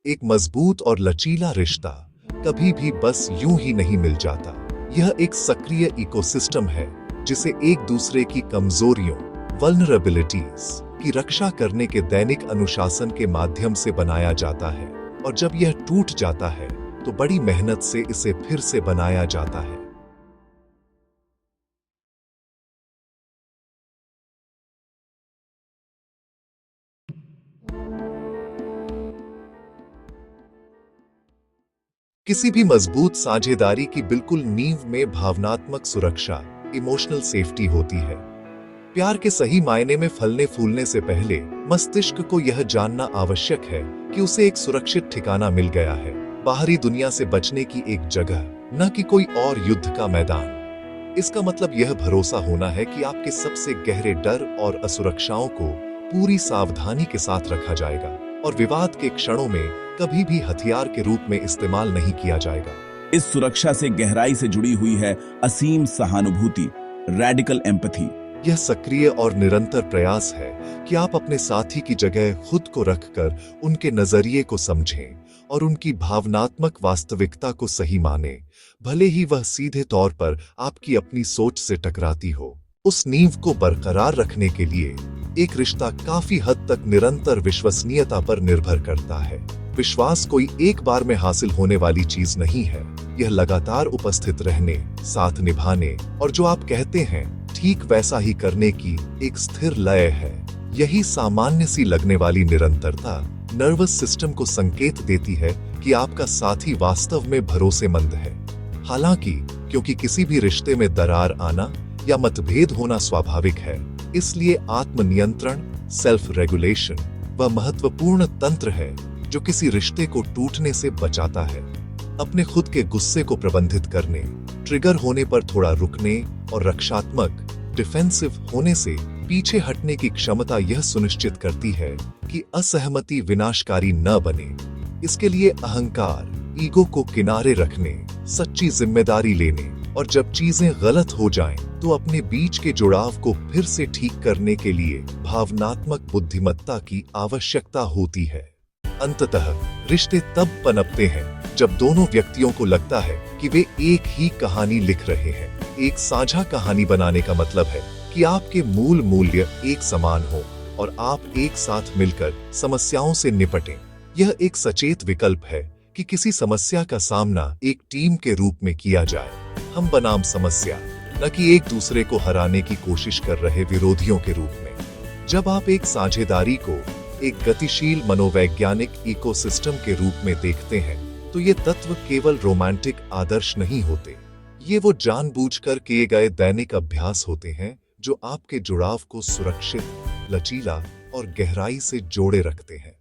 एक मजबूत और लचीला रिश्ता कभी भी बस यूं ही नहीं मिल जाता। यह एक सक्रिय इकोसिस्टम है जिसे एक दूसरे की कमजोरियों, वल्नरेबिलिटीज की रक्षा करने के दैनिक अनुशासन के माध्यम से बनाया जाता है, और जब यह टूट जाता है तो बड़ी मेहनत से इसे फिर से बनाया जाता है। किसी भी मजबूत साझेदारी की बिल्कुल नींव में भावनात्मक सुरक्षा, इमोशनल सेफ्टी होती है। प्यार के सही मायने में फलने फूलने से पहले मस्तिष्क को यह जानना आवश्यक है कि उसे एक सुरक्षित ठिकाना मिल गया है, बाहरी दुनिया से बचने की एक जगह, न कि कोई और युद्ध का मैदान। इसका मतलब यह भरोसा होना है कि आपके सबसे गहरे डर और असुरक्षाओं को पूरी सावधानी के साथ रखा जाएगा और विवाद के क्षणों में कभी भी हथियार के रूप में इस्तेमाल नहीं किया जाएगा। इस सुरक्षा से गहराई से जुड़ी हुई है असीम सहानुभूति, रेडिकल एम्पैथी। यह सक्रिय और निरंतर प्रयास है कि आप अपने साथी की जगह खुद को रखकर उनके नजरिए को समझें और उनकी भावनात्मक वास्तविकता को सही माने, भले ही वह सीधे तौर पर आपकी अपनी सोच से टकराती हो। उस नींव को बरकरार रखने के लिए एक रिश्ता काफी हद तक निरंतर विश्वसनीयता पर निर्भर करता है। विश्वास कोई एक बार में हासिल होने वाली चीज नहीं है। यह लगातार उपस्थित रहने, साथ निभाने और जो आप कहते हैं ठीक वैसा ही करने की एक स्थिर लय है। यही सामान्य सी लगने वाली निरंतरता नर्वस सिस्टम को संकेत देती है कि आपका साथी वास्तव में भरोसेमंद है। हालांकि क्योंकि किसी भी रिश्ते में दरार आना या मतभेद होना स्वाभाविक है, इसलिए आत्मनियंत्रण, सेल्फ रेगुलेशन वह महत्वपूर्ण तंत्र है जो किसी रिश्ते को टूटने से बचाता है। अपने खुद के गुस्से को प्रबंधित करने, ट्रिगर होने पर थोड़ा रुकने और रक्षात्मक, डिफेंसिव होने से पीछे हटने की क्षमता यह सुनिश्चित करती है कि असहमति विनाशकारी न बने। इसके लिए अहंकार, ईगो को किनारे रखने, सच्ची जिम्मेदारी लेने और जब चीजें गलत हो जाएं, तो अपने बीच के जुड़ाव को फिर से ठीक करने के लिए भावनात्मक बुद्धिमत्ता की आवश्यकता होती है। अंततः रिश्ते तब पनपते हैं जब दोनों व्यक्तियों को लगता है कि वे एक ही कहानी लिख रहे हैं। एक साझा कहानी बनाने का मतलब है कि आपके मूल मूल्य एक समान हो और आप एक साथ मिलकर समस्याओं से निपटें। यह एक सचेत विकल्प है कि किसी समस्या का सामना एक टीम के रूप में किया जाए, हम बनाम समस्या, न कि एक दूसरे को हराने की कोशिश कर रहे विरोधियों के रूप में। जब आप एक साझेदारी को एक गतिशील मनोवैज्ञानिक इकोसिस्टम के रूप में देखते हैं, तो ये तत्व केवल रोमांटिक आदर्श नहीं होते। ये वो जानबूझकर किए गए दैनिक अभ्यास होते हैं जो आपके जुड़ाव को सुरक्षित, लचीला और गहराई से जोड़े रखते हैं।